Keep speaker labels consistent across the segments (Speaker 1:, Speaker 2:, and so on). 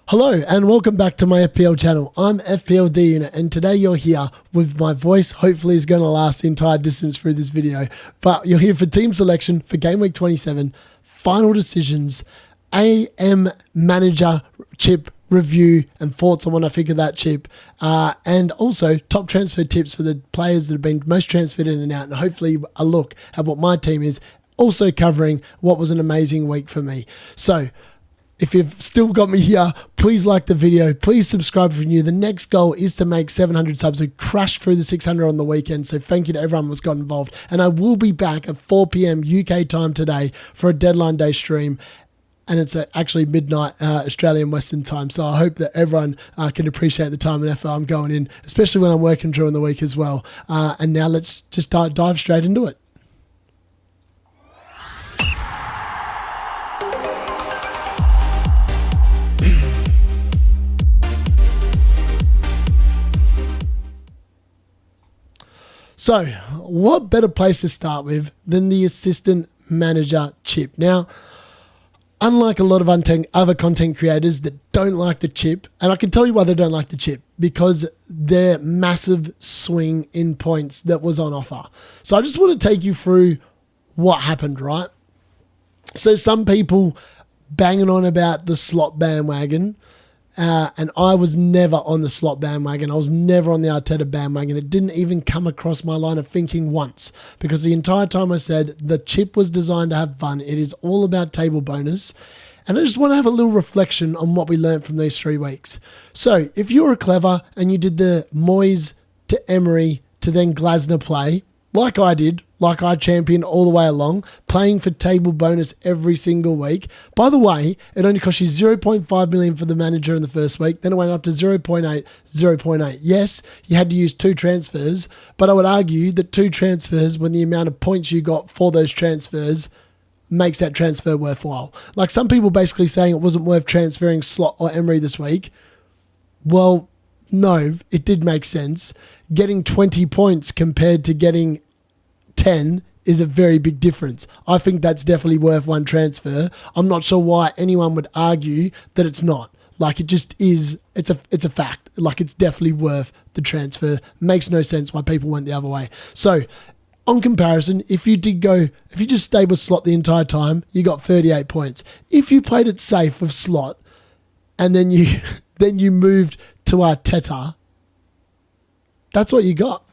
Speaker 1: Hello and welcome back to my FPL channel. I'm FPL D Unit and today you're here with my voice hopefully is going to last the entire distance through this video. But you're here for team selection for Game Week 27, final decisions, AM manager chip review and thoughts on what I think of that chip, and also top transfer tips for the players that have been most transferred in and out, and hopefully a look at what my team is, also covering what was an amazing week for me. So if you've still got me here, please like the video. Please subscribe if you're new. The next goal is to make 700 subs. We crashed through the 600 on the weekend. So thank you to everyone that's got involved. And I will be back at 4 p.m. UK time today for a deadline day stream. And it's actually midnight Australian Western time. So I hope that everyone can appreciate the time and effort I'm going in, especially when I'm working during the week as well. And now let's just dive straight into it. So, what better place to start with than the assistant manager chip? Now, unlike a lot of other content creators that don't like the chip, and I can tell you why they don't like the chip, because their massive swing in points that was on offer. So I just want to take you through what happened, right? So some people banging on about the slot bandwagon, and I was never on the slot bandwagon. I was never on the Arteta bandwagon. It didn't even come across my line of thinking once, because the entire time I said the chip was designed to have fun. It is all about table bonus. And I just want to have a little reflection on what we learned from these 3 weeks. So if you were clever and you did the Moyes to Emery to then Glasner play, like I did, like I championed all the way along, playing for table bonus every single week. By the way, it only cost you 0.5 million for the manager in the first week. Then it went up to 0.8, 0.8. Yes, you had to use 2 transfers, but I would argue that 2 transfers, when the amount of points you got for those transfers, makes that transfer worthwhile. Like some people basically saying it wasn't worth transferring Slot or Emery this week. Well, no, it did make sense. Getting 20 points compared to getting 10 is a very big difference. I think that's definitely worth one transfer. I'm not sure why anyone would argue that it's not. Like, it just is, it's a fact. Like, it's definitely worth the transfer. Makes no sense why people went the other way. So, on comparison, if you just stayed with Slot the entire time, you got 38 points. If you played it safe with Slot and then you moved to Arteta, that's what you got.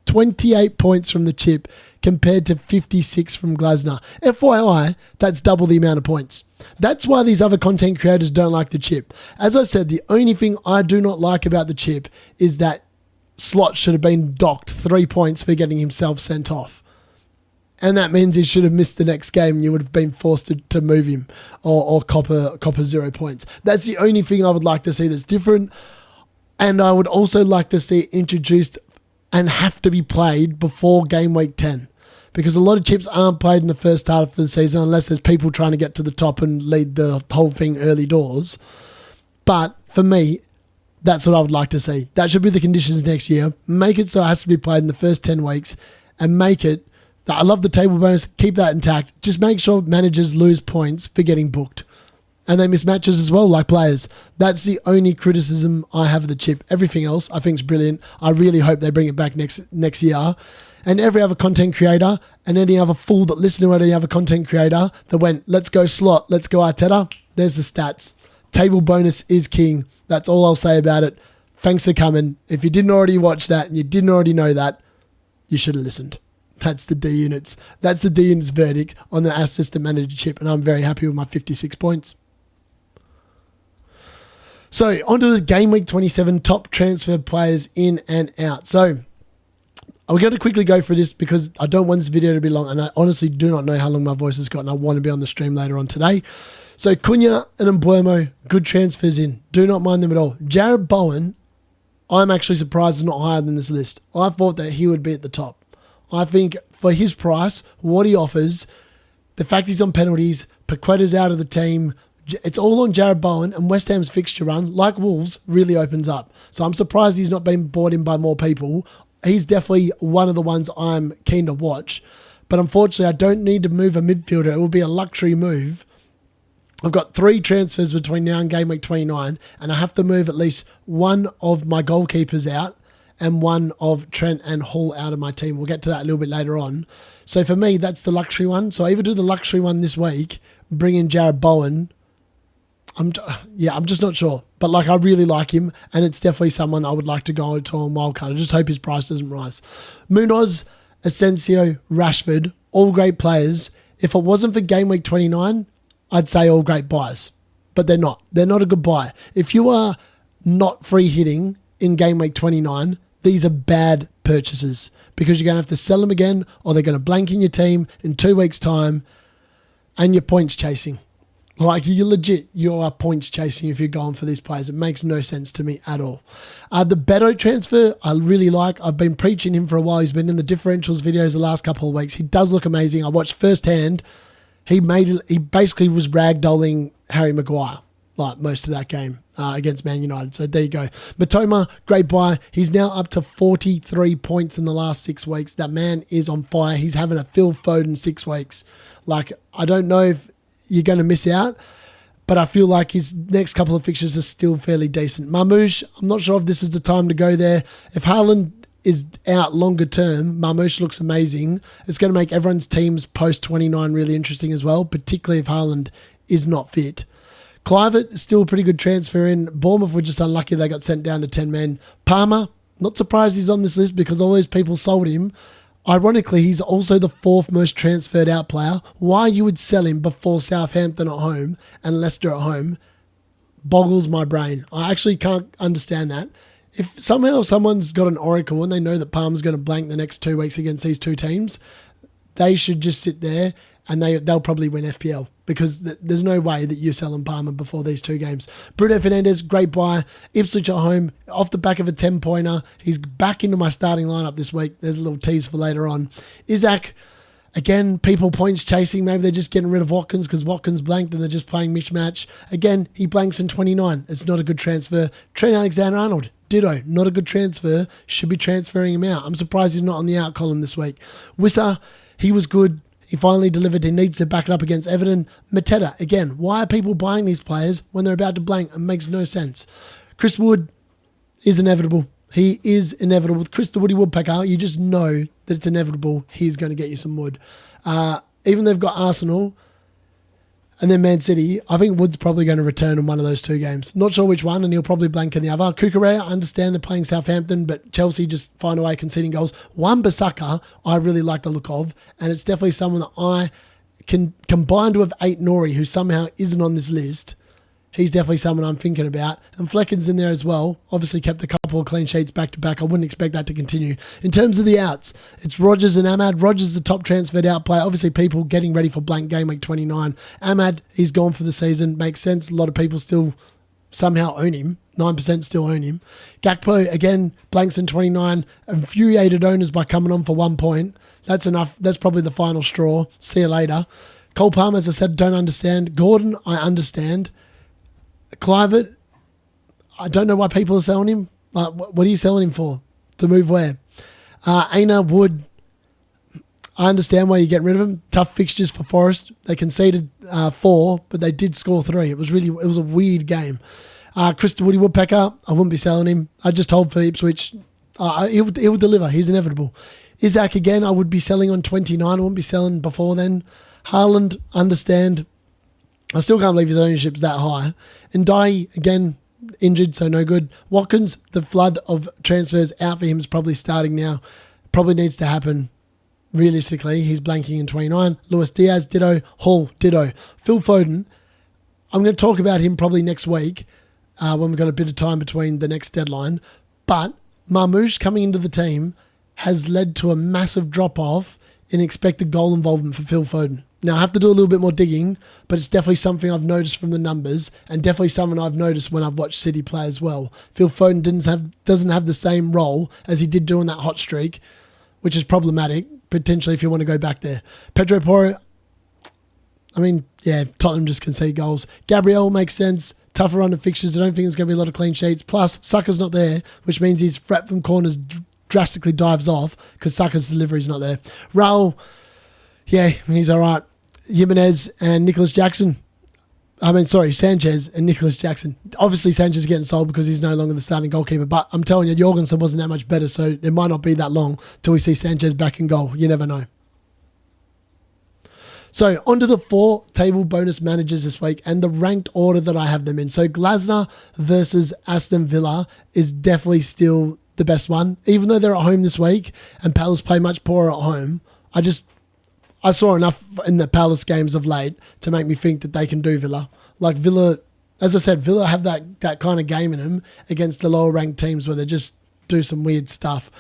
Speaker 1: 28 points from the chip compared to 56 from Glasner. FYI, that's double the amount of points. That's why these other content creators don't like the chip. As I said, the only thing I do not like about the chip is that Slot should have been docked 3 points for getting himself sent off. And that means he should have missed the next game and you would have been forced to move him or copper 0 points. That's the only thing I would like to see that's different. And I would also like to see it introduced and have to be played before Game Week 10. Because a lot of chips aren't played in the first half of the season unless there's people trying to get to the top and lead the whole thing early doors. But for me, that's what I would like to see. That should be the conditions next year. Make it so it has to be played in the first 10 weeks and make it, I love the table bonus, keep that intact. Just make sure managers lose points for getting booked. And they miss matches as well, like players. That's the only criticism I have of the chip. Everything else I think is brilliant. I really hope they bring it back next year. And every other content creator and any other fool that listened to any other content creator that went, let's go Slot, let's go Arteta, there's the stats. Table bonus is king. That's all I'll say about it. Thanks for coming. If you didn't already watch that and you didn't already know that, you should have listened. That's the D Units. That's the D Units verdict on the assistant manager chip. And I'm very happy with my 56 points. So, onto the Game Week 27 top transfer players in and out. So, I'm going to quickly go through this because I don't want this video to be long, and I honestly do not know how long my voice has got, and I want to be on the stream later on today. So, Cunha and Mbeumo, good transfers in. Do not mind them at all. Jared Bowen, I'm actually surprised is not higher than this list. I thought that he would be at the top. I think for his price, what he offers, the fact he's on penalties, Paqueta's out of the team, it's all on Jared Bowen, and West Ham's fixture run, like Wolves, really opens up. So I'm surprised he's not been bought in by more people. He's definitely one of the ones I'm keen to watch. But unfortunately, I don't need to move a midfielder. It will be a luxury move I've got 3 transfers between now and game week 29, and I have to move at least one of my goalkeepers out and one of Trent and Hall out of my team. We'll get to that a little bit later on. So for me, that's the luxury one. So I either do the luxury one this week, bring in Jared Bowen. I'm just not sure. But I really like him, and it's definitely someone I would like to go to on wildcard. I just hope his price doesn't rise. Munoz, Asensio, Rashford, all great players. If it wasn't for game week 29, I'd say all great buys. But they're not. They're not a good buy. If you are not free hitting in game week 29, these are bad purchases because you're going to have to sell them again, or they're going to blank in your team in 2 weeks' time, and you're points chasing. You are points chasing if you're going for these players. It makes no sense to me at all. The Beto transfer, I really like. I've been preaching him for a while. He's been in the differentials videos the last couple of weeks. He does look amazing. I watched firsthand. He basically was ragdolling Harry Maguire most of that game against Man United. So there you go. Matoma, great buy. He's now up to 43 points in the last 6 weeks. That man is on fire. He's having a Phil Foden 6 weeks. I don't know if you're going to miss out, but I feel like his next couple of fixtures are still fairly decent. Marmoush, I'm not sure if this is the time to go there. If Haaland is out longer term, Marmoush looks amazing. It's going to make everyone's teams post 29 really interesting as well, particularly if Haaland is not fit. Kluivert is still a pretty good transfer in. Bournemouth were just unlucky they got sent down to 10 men. Palmer, not surprised he's on this list because all these people sold him. Ironically, he's also the 4th most transferred out player. Why you would sell him before Southampton at home and Leicester at home boggles my brain. I actually can't understand that. If somehow someone's got an oracle and they know that Palmer's going to blank the next 2 weeks against these 2 teams, they should just sit there and they'll probably win FPL because there's no way that you're selling Palmer before these 2 games. Bruno Fernandes, great buy. Ipswich at home, off the back of a 10-pointer. He's back into my starting lineup this week. There's a little tease for later on. Isaac, again, people points chasing. Maybe they're just getting rid of Watkins because Watkins blanked and they're just playing mismatch. Again, he blanks in 29. It's not a good transfer. Trent Alexander-Arnold, ditto, not a good transfer. Should be transferring him out. I'm surprised he's not on the out column this week. Wissa, he was good. He finally delivered. He needs to back it up against Everton. Mateta, again, why are people buying these players when they're about to blank? It makes no sense. Chris Wood is inevitable. He is inevitable. With Chris the Woody Woodpecker, you just know that it's inevitable. He's going to get you some wood. Even though they've got Arsenal and then Man City, I think Wood's probably going to return in one of those 2 games. Not sure which one, and he'll probably blank in the other. Kukurea, I understand they're playing Southampton, but Chelsea just find a way conceding goals. Wan-Bissaka, I really like the look of, and it's definitely someone that I can, combined with 8 Nori, who somehow isn't on this list, he's definitely someone I'm thinking about. And Flecken's in there as well. Obviously kept a couple of clean sheets back to back. I wouldn't expect that to continue. In terms of the outs, it's Rodgers and Ahmad. Rodgers the top transferred out player. Obviously people getting ready for blank game week 29. Ahmad, he's gone for the season. Makes sense. A lot of people still somehow own him. 9% still own him. Gakpo, again, blanks in 29. Infuriated owners by coming on for 1 point. That's enough. That's probably the final straw. See you later. Cole Palmer, as I said, don't understand. Gordon, I understand. Kluivert, I don't know why people are selling him. What are you selling him for? To move where? Aina Wood, I understand why you're getting rid of him. Tough fixtures for Forest. They conceded 4, but they did score 3. It was a weird game. Chris the Woody Woodpecker, I wouldn't be selling him. I just hold for Ipswich. He'll deliver. He's inevitable. Isaac, again, I would be selling on 29. I wouldn't be selling before then. Haaland, understand. I still can't believe his ownership's that high. And Dye, again, injured, so no good. Watkins, the flood of transfers out for him is probably starting now. Probably needs to happen realistically. He's blanking in 29. Luis Diaz, ditto. Hall, ditto. Phil Foden, I'm going to talk about him probably next week when we've got a bit of time between the next deadline. But Marmoush coming into the team has led to a massive drop-off in expected goal involvement for Phil Foden. Now, I have to do a little bit more digging, but it's definitely something I've noticed from the numbers and definitely something I've noticed when I've watched City play as well. Phil Foden doesn't have the same role as he did during that hot streak, which is problematic, potentially, if you want to go back there. Pedro Porro, I mean, yeah, Tottenham just concede goals. Gabriel makes sense. Tougher run of fixtures. I don't think there's going to be a lot of clean sheets. Plus, Saka's not there, which means his threat from corners drastically dives off because Saka's delivery's not there. Raul, yeah, he's all right. Jimenez and Nicholas Jackson. Sanchez and Nicholas Jackson. Obviously, Sanchez is getting sold because he's no longer the starting goalkeeper. But I'm telling you, Jorgensen wasn't that much better, so it might not be that long till we see Sanchez back in goal. You never know. So, onto the 4 table bonus managers this week and the ranked order that I have them in. So, Glasner versus Aston Villa is definitely still the best one. Even though they're at home this week and Palace play much poorer at home, I saw enough in the Palace games of late to make me think that they can do Villa. Like Villa, as I said, Villa have that kind of game in them against the lower ranked teams where they just do some weird stuff.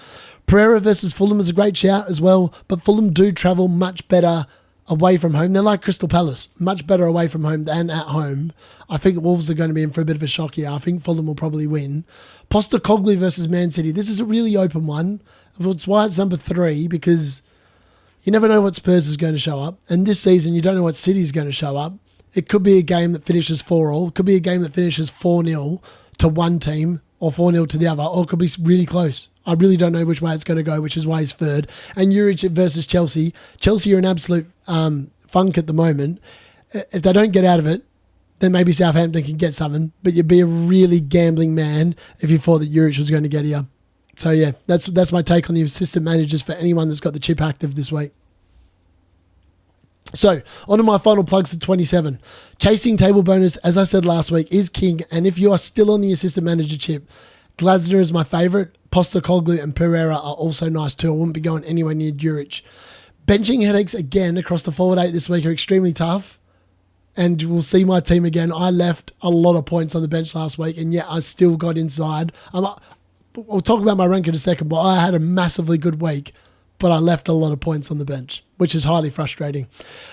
Speaker 1: Pereira versus Fulham is a great shout as well, but Fulham do travel much better away from home. They're like Crystal Palace, much better away from home than at home. I think Wolves are going to be in for a bit of a shock here. I think Fulham will probably win. Postecoglou versus Man City. This is a really open one. That's why it's number 3, because you never know what Spurs is going to show up. And this season, you don't know what City is going to show up. It could be a game that finishes 4-4. It could be a game that finishes 4-0 to one team or 4-0 to the other, or it could be really close. I really don't know which way it's going to go, which is why he's third. And Juric versus Chelsea. Chelsea are an absolute funk at the moment. If they don't get out of it, then maybe Southampton can get something. But you'd be a really gambling man if you thought that Juric was going to get here. So, yeah, that's my take on the assistant managers for anyone that's got the chip active this week. So, on to my final plugs for 27. Chasing table bonus, as I said last week, is king. And if you are still on the assistant manager chip, Glasner is my favourite. Postecoglou and Pereira are also nice too. I wouldn't be going anywhere near Juric. Benching headaches again across the forward 8 this week are extremely tough. And we'll see my team again. I left a lot of points on the bench last week, and yet I still got inside. We'll talk about my rank in a second, but I had a massively good week, but I left a lot of points on the bench, which is highly frustrating.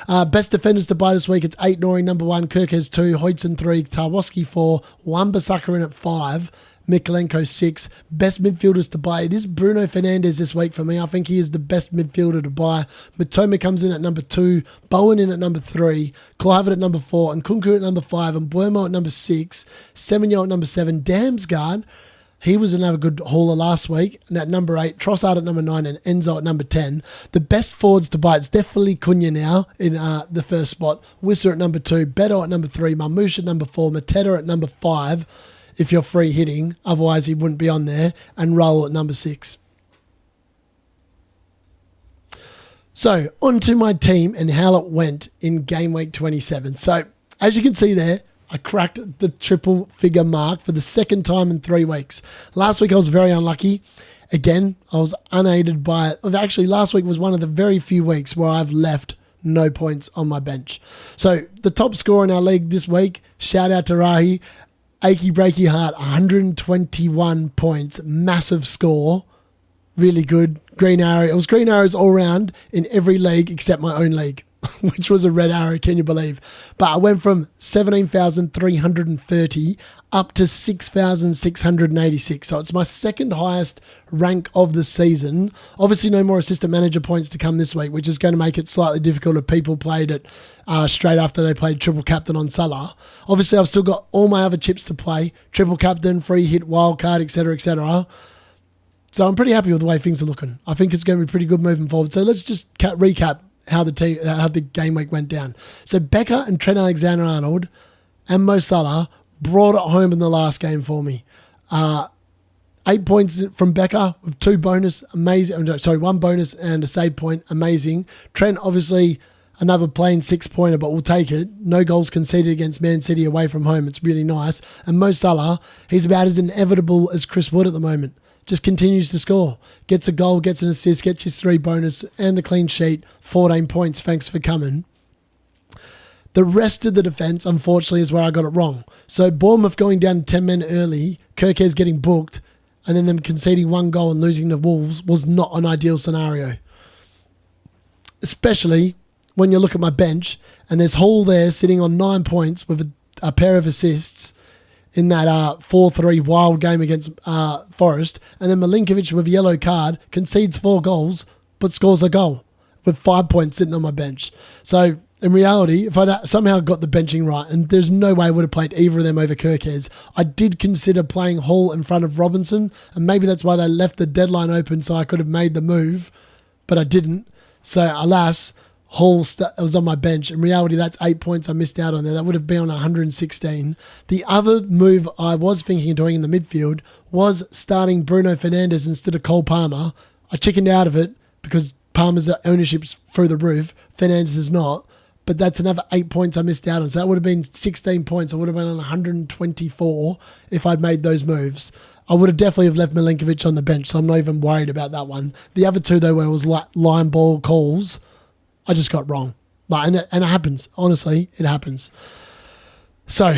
Speaker 1: Best defenders to buy this week, it's 8 Nori, number 1, Kirkes 2, Hoytson 3, Tarwoski 4, Wan-Bissaka in at 5, Mikalenko 6. Best midfielders to buy, it is Bruno Fernandes this week for me. I think he is the best midfielder to buy. Matoma comes in at number 2, Bowen in at number 3, Kluivert at number 4, and Kunku at number 5, and Buemo at number 6, Semenyo at number 7, Damsgaard. He was another good hauler last week. And at number 8, Trossard at number 9, and Enzo at number 10. The best forwards to buy, it's definitely Cunha now in the first spot. Wisser at number 2, Beto at number 3, Marmoush at number 4, Mateta at number 5, if you're free hitting. Otherwise, he wouldn't be on there. And Raul at number 6. So, on to my team and how it went in Game Week 27. So, as you can see there, I cracked the triple figure mark for the second time in 3 weeks. Last week I was very unlucky. Again, I was unaided by it. Actually, last week was one of the very few weeks where I've left no points on my bench. So the top scorer in our league this week, shout out to Rahi, achy breaky heart, 121 points, massive score. Really good. Green arrow. It was green arrows all round in every league except my own league, which was a red arrow, can you believe? But I went from 17,330 up to 6,686. So it's my second highest rank of the season. Obviously, no more assistant manager points to come this week, which is going to make it slightly difficult if people played it straight after they played triple captain on Salah. Obviously, I've still got all my other chips to play. Triple captain, free hit, wild card, etc., etc. So I'm pretty happy with the way things are looking. I think it's going to be pretty good moving forward. So let's just recap how the game week went down. So Becker and Trent Alexander-Arnold and Mo Salah brought it home in the last game for me. 8 points from Becker with 2 bonus, amazing. Sorry, 1 bonus and a save point, amazing. Trent, obviously, another plain 6-pointer, but we'll take it. No goals conceded against Man City away from home. It's really nice. And Mo Salah, he's about as inevitable as Chris Wood at the moment. Just continues to score. Gets a goal, gets an assist, gets his 3 bonus and the clean sheet. 14 points. Thanks for coming. The rest of the defence, unfortunately, is where I got it wrong. So Bournemouth going down 10 men early, Kirkes getting booked, and then them conceding 1 goal and losing to Wolves was not an ideal scenario. Especially when you look at my bench and there's Hall there sitting on 9 points with a pair of assists in that 4-3 wild game against Forest. And then Milinkovic with a yellow card concedes 4 goals, but scores a goal with 5 points sitting on my bench. So in reality, if I somehow got the benching right, and there's no way I would have played either of them over Kirkes, I did consider playing Hall in front of Robinson, and maybe that's why they left the deadline open so I could have made the move, but I didn't. So alas, was on my bench. In reality, that's 8 points I missed out on there. That would have been on 116. The other move I was thinking of doing in the midfield was starting Bruno Fernandes instead of Cole Palmer. I chickened out of it because Palmer's ownership's through the roof. Fernandes is not. But that's another 8 points I missed out on. So that would have been 16 points. I would have been on 124 if I'd made those moves. I would have definitely have left Milinkovic on the bench, so I'm not even worried about that one. The other two, though, where it was line ball calls, I just got wrong. And it happens. Honestly, it happens. So,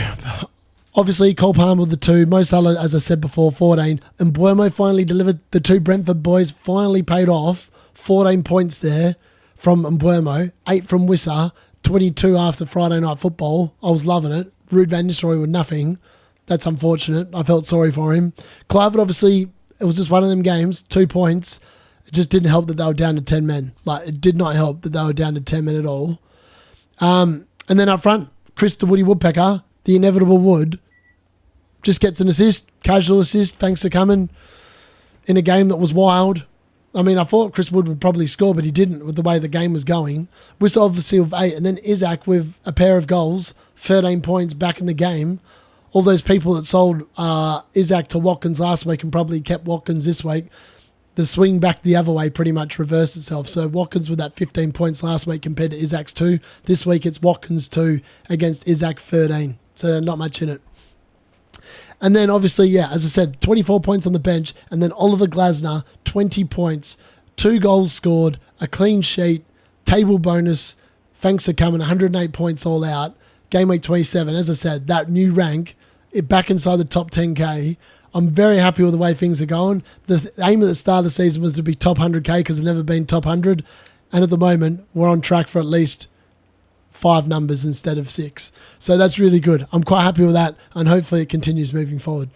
Speaker 1: obviously, Cole Palmer with the 2. Mo Salah, as I said before, 14. And Mbeumo finally delivered. The 2 Brentford boys finally paid off. 14 points there from Mbeumo. 8 from Wissa. 22 after Friday Night Football. I was loving it. Ruud van Nistelrooy with nothing. That's unfortunate. I felt sorry for him. Kluivert, obviously, it was just one of them games. 2 points. It just didn't help that they were down to 10 men. It did not help that they were down to 10 men at all. And then up front, Chris the Woody Woodpecker, the inevitable Wood, just gets an assist, casual assist, thanks for coming, in a game that was wild. I mean, I thought Chris Wood would probably score, but he didn't with the way the game was going. Whistle obviously with 8, and then Isaac with a pair of goals, 13 points back in the game. All those people that sold Isaac to Watkins last week and probably kept Watkins this week, the swing back the other way pretty much reversed itself. So Watkins with that 15 points last week compared to Isaac's 2. This week it's Watkins 2 against Isaac 13. So not much in it. And then obviously, yeah, as I said, 24 points on the bench. And then Oliver Glasner, 20 points, 2 goals scored, a clean sheet, table bonus. Thanks for coming, 108 points all out. Game week 27, as I said, that new rank, back inside the top 10K. I'm very happy with the way things are going. The aim at the start of the season was to be top 100K because I've never been top 100. And at the moment, we're on track for at least 5 numbers instead of 6. So that's really good. I'm quite happy with that, and hopefully it continues moving forward.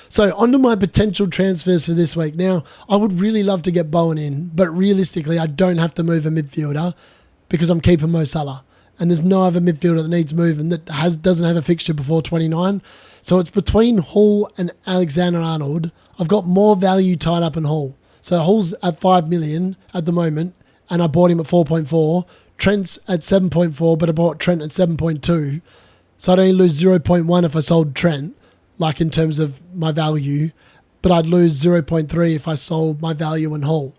Speaker 1: So on to my potential transfers for this week. Now, I would really love to get Bowen in, but realistically, I don't have to move a midfielder because I'm keeping Mo Salah. And there's no other midfielder that needs moving that doesn't have a fixture before 29. So it's between Hall and Alexander-Arnold. I've got more value tied up in Hall. So Hall's at 5 million at the moment, and I bought him at 4.4. Trent's at 7.4, but I bought Trent at 7.2. So I'd only lose 0.1 if I sold Trent, like in terms of my value, but I'd lose 0.3 if I sold my value in Hall.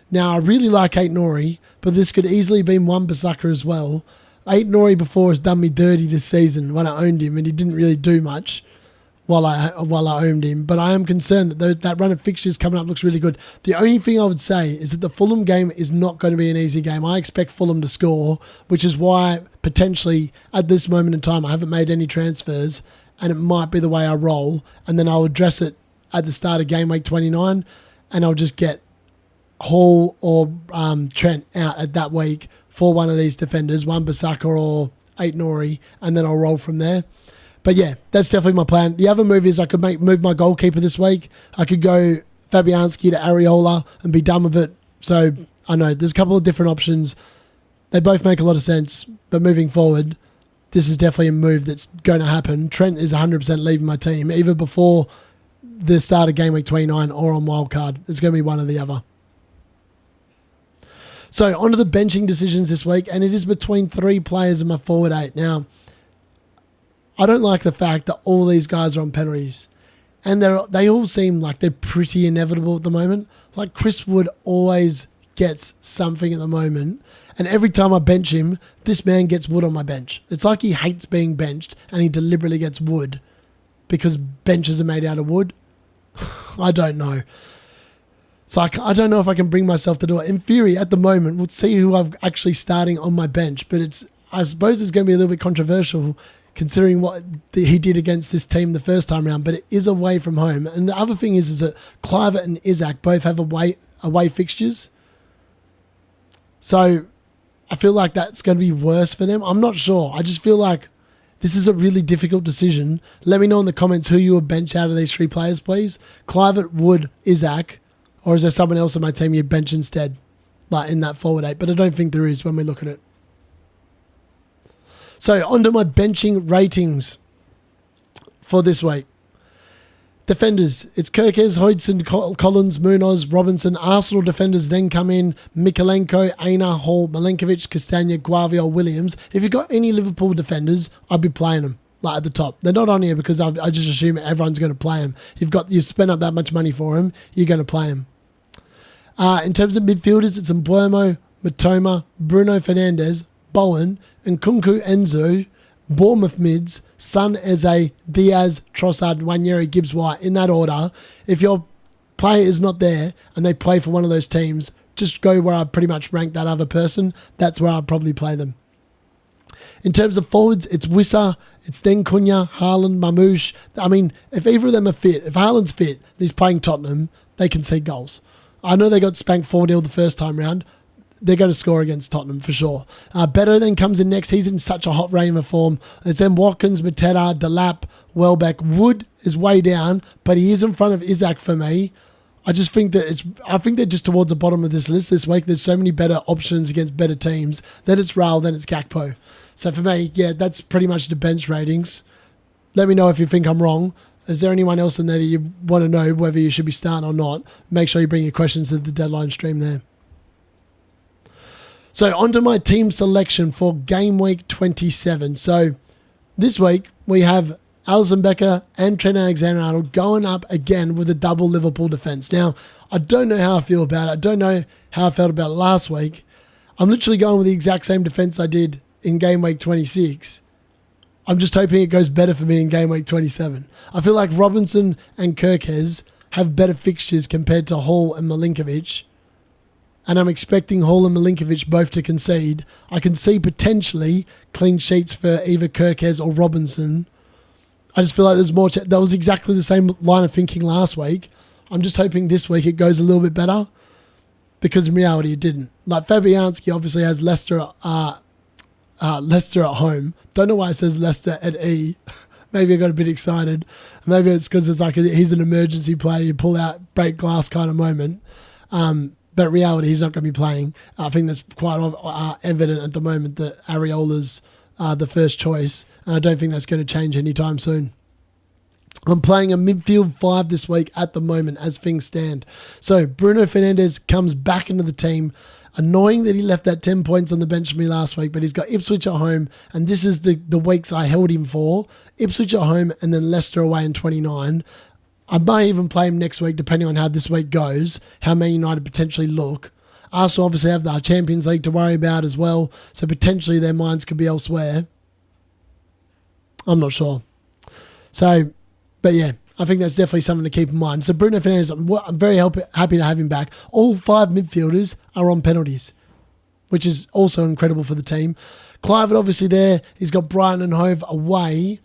Speaker 1: Now, I really like Aït-Nouri, but this could easily be Wan-Bissaka as well. Aït-Nouri before has done me dirty this season when I owned him, and he didn't really do much while I owned him. But I am concerned that that run of fixtures coming up looks really good. The only thing I would say is that the Fulham game is not going to be an easy game. I expect Fulham to score, which is why potentially at this moment in time I haven't made any transfers, and it might be the way I roll. And then I'll address it at the start of game week 29, and I'll just get Hall or Trent out at that week for one of these defenders, Wan-Bissaka or Aït-Nouri, and then I'll roll from there. But yeah, that's definitely my plan. The other move is I could move my goalkeeper this week. I could go Fabianski to Areola and be done with it. So I know there's a couple of different options. They both make a lot of sense, but moving forward, this is definitely a move that's going to happen. Trent is 100% leaving my team, either before the start of game week 29 or on wildcard. It's going to be one or the other. So on to the benching decisions this week, and it is between 3 players in my forward 8. Now, I don't like the fact that all these guys are on penalties, and they all seem like they're pretty inevitable at the moment. Like Chris Wood always gets something at the moment, and every time I bench him, this man gets Wood on my bench. It's like he hates being benched, and he deliberately gets Wood because benches are made out of wood. I don't know. So I don't know if I can bring myself to do it. In theory, at the moment, we'll see who I'm actually starting on my bench. But I suppose it's going to be a little bit controversial considering what he did against this team the first time around. But it is away from home. And the other thing is that Kluivert and Isaac both have away fixtures. So I feel like that's going to be worse for them. I'm not sure. I just feel like this is a really difficult decision. Let me know in the comments who you would bench out of these 3 players, please. Kluivert, Wood, Isaac. Or is there someone else on my team you'd bench instead, like in that forward 8? But I don't think there is when we look at it. So on to my benching ratings for this week. Defenders, it's Kirkes, Hodgson, Collins, Munoz, Robinson. Arsenal defenders then come in: Mikalenko, Aina, Hall, Milenkovic, Castagna, Guavio, Williams. If you've got any Liverpool defenders, I'd be playing them like at the top. They're not on here because I just assume everyone's going to play them. You've spent up that much money for them, you're going to play them. In terms of midfielders, it's Mbeumo, Matoma, Bruno Fernandes, Bowen, and Nkunku Enzo. Bournemouth mids: Son, Eze, Diaz, Trossard, Nwaneri, Gibbs White, in that order. If your player is not there and they play for one of those teams, just go where I pretty much rank that other person. That's where I'd probably play them. In terms of forwards, it's Wissa, it's then Cunha, Haaland, Mamouche. I mean, if either of them are fit, if Haaland's fit, he's playing Tottenham, they can see goals. I know they got spanked 4-0 the first time round. They're going to score against Tottenham for sure. Better then comes in next. He's in such a hot reign of form. It's then Watkins, Mateta, Delap, Welbeck. Wood is way down, but he is in front of Isaac for me. I think they're just towards the bottom of this list this week. There's so many better options against better teams. Then it's Raul, then it's Gakpo. So for me, yeah, that's pretty much the bench ratings. Let me know if you think I'm wrong. Is there anyone else in there that you want to know whether you should be starting or not? Make sure you bring your questions to the deadline stream there. So onto my team selection for Game Week 27. So this week we have Alisson Becker and Trent Alexander-Arnold going up again with a double Liverpool defence. Now, I don't know how I feel about it. I don't know how I felt about it last week. I'm literally going with the exact same defence I did in Game Week 26. I'm just hoping it goes better for me in Game Week 27. I feel like Robinson and Kirkes have better fixtures compared to Hall and Milinkovic. And I'm expecting Hall and Milinkovic both to concede. I can see potentially clean sheets for either Kirkes or Robinson. I just feel like there's more... that was exactly the same line of thinking last week. I'm just hoping this week it goes a little bit better, because in reality it didn't. Like Fabianski obviously has Leicester at home. Don't know why it says Leicester at E. Maybe I got a bit excited. Maybe it's because it's like he's an emergency player. You pull out, break glass kind of moment. But in reality, he's not going to be playing. I think that's quite evident at the moment that Areola's the first choice, and I don't think that's going to change anytime soon. I'm playing a midfield 5 this week at the moment as things stand. So Bruno Fernandes comes back into the team. Annoying that he left that 10 points on the bench for me last week, but he's got Ipswich at home, and this is the weeks I held him for. Ipswich at home and then Leicester away in 29. I might even play him next week, depending on how this week goes, how Man United potentially look. Arsenal obviously have the Champions League to worry about as well, so potentially their minds could be elsewhere. I'm not sure. So, but yeah, I think that's definitely something to keep in mind. So Bruno Fernandes, I'm very happy to have him back. All 5 midfielders are on penalties, which is also incredible for the team. Clivert obviously there. He's got Brighton and Hove away.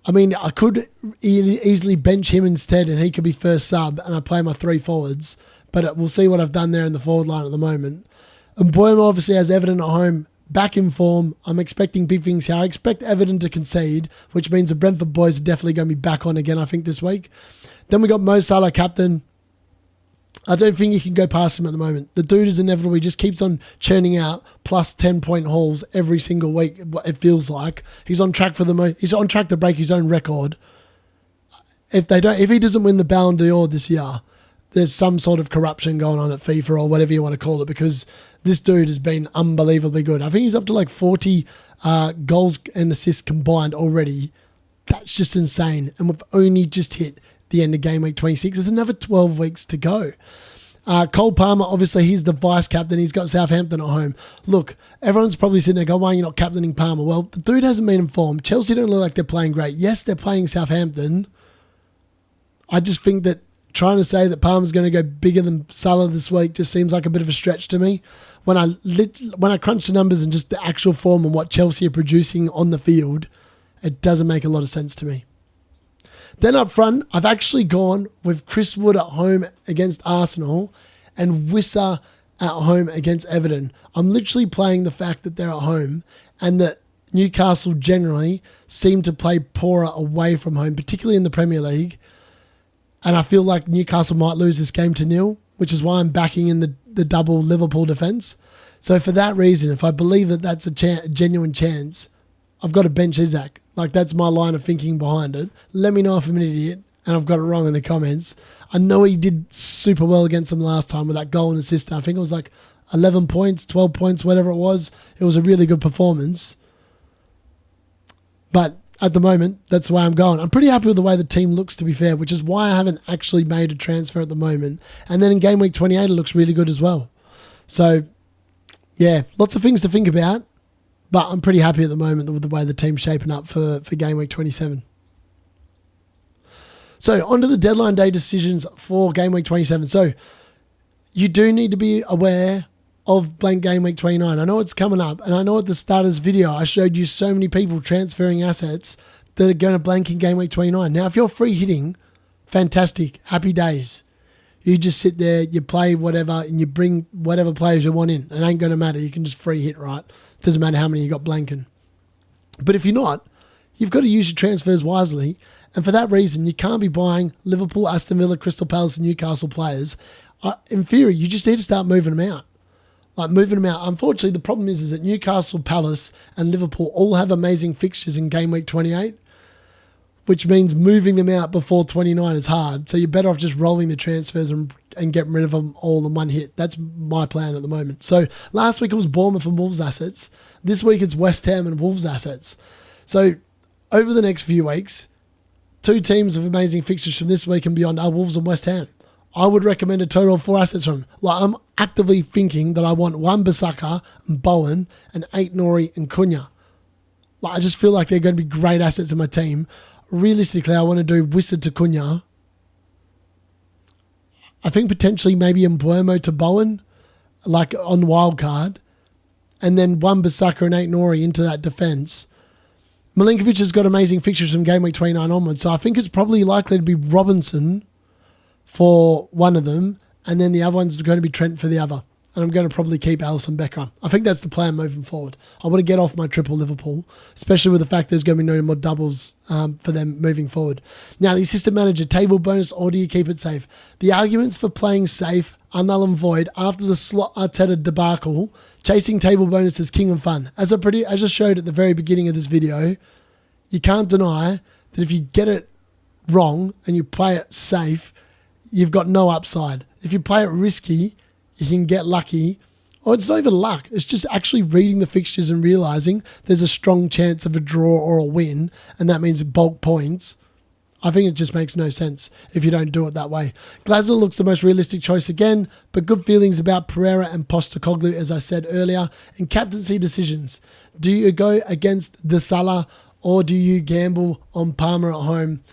Speaker 1: I mean, I could easily bench him instead and he could be first sub and I play my 3 forwards. But we'll see what I've done there in the forward line at the moment. And Mbeumo obviously has Everton at home, back in form. I'm expecting big things here. I expect Everton to concede, which means the Brentford boys are definitely going to be back on again, I think, this week. Then we got Mo Salah, captain. I don't think you can go past him at the moment. The dude is inevitable. He just keeps on churning out plus 10-point hauls every single week, it feels like. He's on track he's on track to break his own record. If he doesn't win the Ballon d'Or this year, there's some sort of corruption going on at FIFA or whatever you want to call it, because this dude has been unbelievably good. I think he's up to like 40 goals and assists combined already. That's just insane. And we've only just hit the end of Game Week 26. There's another 12 weeks to go. Cole Palmer, obviously, he's the vice captain. He's got Southampton at home. Look, everyone's probably sitting there going, why are you not captaining Palmer? Well, the dude hasn't been informed. Chelsea don't look like they're playing great. Yes, they're playing Southampton. I just think that trying to say that Palmer's going to go bigger than Salah this week just seems like a bit of a stretch to me. When I crunch the numbers and just the actual form and what Chelsea are producing on the field, it doesn't make a lot of sense to me. Then up front, I've actually gone with Chris Wood at home against Arsenal and Wissa at home against Everton. I'm literally playing the fact that they're at home and that Newcastle generally seem to play poorer away from home, particularly in the Premier League. And I feel like Newcastle might lose this game to 0, which is why I'm backing in the double Liverpool defence. So for that reason, if I believe that that's a genuine chance, I've got to bench Isaac. Like, that's my line of thinking behind it. Let me know if I'm an idiot, and I've got it wrong in the comments. I know he did super well against them last time with that goal and assist. I think it was like 11 points, 12 points, whatever it was. It was a really good performance. But at the moment, that's the way I'm going. I'm pretty happy with the way the team looks, to be fair, which is why I haven't actually made a transfer at the moment. And then in game week 28, it looks really good as well. So, yeah, lots of things to think about. But I'm pretty happy at the moment with the way the team's shaping up for game week 27. So, on to the deadline day decisions for game week 27. So, you do need to be aware of blank game week 29. I know it's coming up, and I know at the start of this video, I showed you so many people transferring assets that are going to blank in game week 29. Now, if you're free hitting, fantastic, happy days. You just sit there, you play whatever, and you bring whatever players you want in. It ain't going to matter. You can just free hit, right? Doesn't matter how many you got blanking. But if you're not, you've got to use your transfers wisely. And for that reason, you can't be buying Liverpool, Aston Villa, Crystal Palace, and Newcastle players. In theory, you just need to start moving them out. Like moving them out. Unfortunately, the problem is that Newcastle, Palace, and Liverpool all have amazing fixtures in game week 28, which means moving them out before 29 is hard. So you're better off just rolling the transfers and getting rid of them all in one hit. That's my plan at the moment. So last week it was Bournemouth and Wolves assets. This week it's West Ham and Wolves assets. So over the next few weeks, two teams of amazing fixtures from this week and beyond are Wolves and West Ham. I would recommend a total of 4 assets from them. Like, I'm actively thinking that I want Wan-Bissaka and Bowen and Ait-Nouri and Cunha. Like, I just feel like they're going to be great assets in my team. Realistically, I want to do Wissard to Cunha. I think potentially maybe Mbeumo to Bowen, like on wild card, and then Wan-Bissaka and Ait-Nouri into that defence. Milinkovic has got amazing fixtures from game week 29 onwards, so I think it's probably likely to be Robinson for one of them, and then the other one's going to be Trent for the other. And I'm going to probably keep Alisson Becker. I think that's the plan moving forward. I want to get off my triple Liverpool, especially with the fact there's going to be no more doubles for them moving forward. Now, the assistant manager, table bonus, or do you keep it safe? The arguments for playing safe are null and void after the slot Arteta debacle. Chasing table bonus is king of fun. As I showed at the very beginning of this video, you can't deny that if you get it wrong and you play it safe, you've got no upside. If you play it risky, you can get lucky. Or it's not even luck. It's just actually reading the fixtures and realising there's a strong chance of a draw or a win, and that means bulk points. I think it just makes no sense if you don't do it that way. Glasner looks the most realistic choice again, but good feelings about Pereira and Postecoglou, as I said earlier. And captaincy decisions. Do you go against the Salah, or do you gamble on Palmer at home?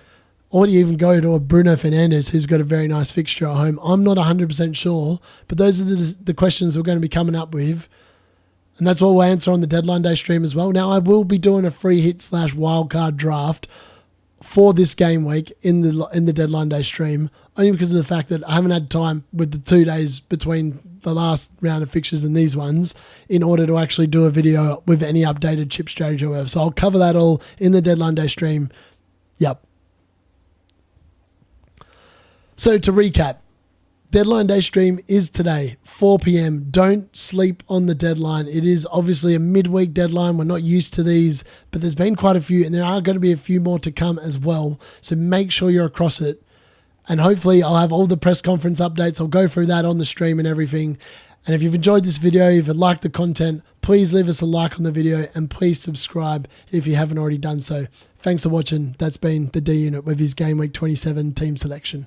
Speaker 1: Or do you even go to a Bruno Fernandes who's got a very nice fixture at home? I'm not 100% sure, but those are the questions we're going to be coming up with. And that's what we'll answer on the deadline day stream as well. Now, I will be doing a free hit / wildcard draft for this game week in the deadline day stream, only because of the fact that I haven't had time with the 2 days between the last round of fixtures and these ones in order to actually do a video with any updated chip strategy or whatever. So I'll cover that all in the deadline day stream. Yep. So to recap, deadline day stream is today, 4 p.m. Don't sleep on the deadline. It is obviously a midweek deadline. We're not used to these, but there's been quite a few, and there are going to be a few more to come as well. So make sure you're across it. And hopefully I'll have all the press conference updates. I'll go through that on the stream and everything. And if you've enjoyed this video, if you liked the content, please leave us a like on the video and please subscribe if you haven't already done so. Thanks for watching. That's been the D Unit with his Game Week 27 team selection.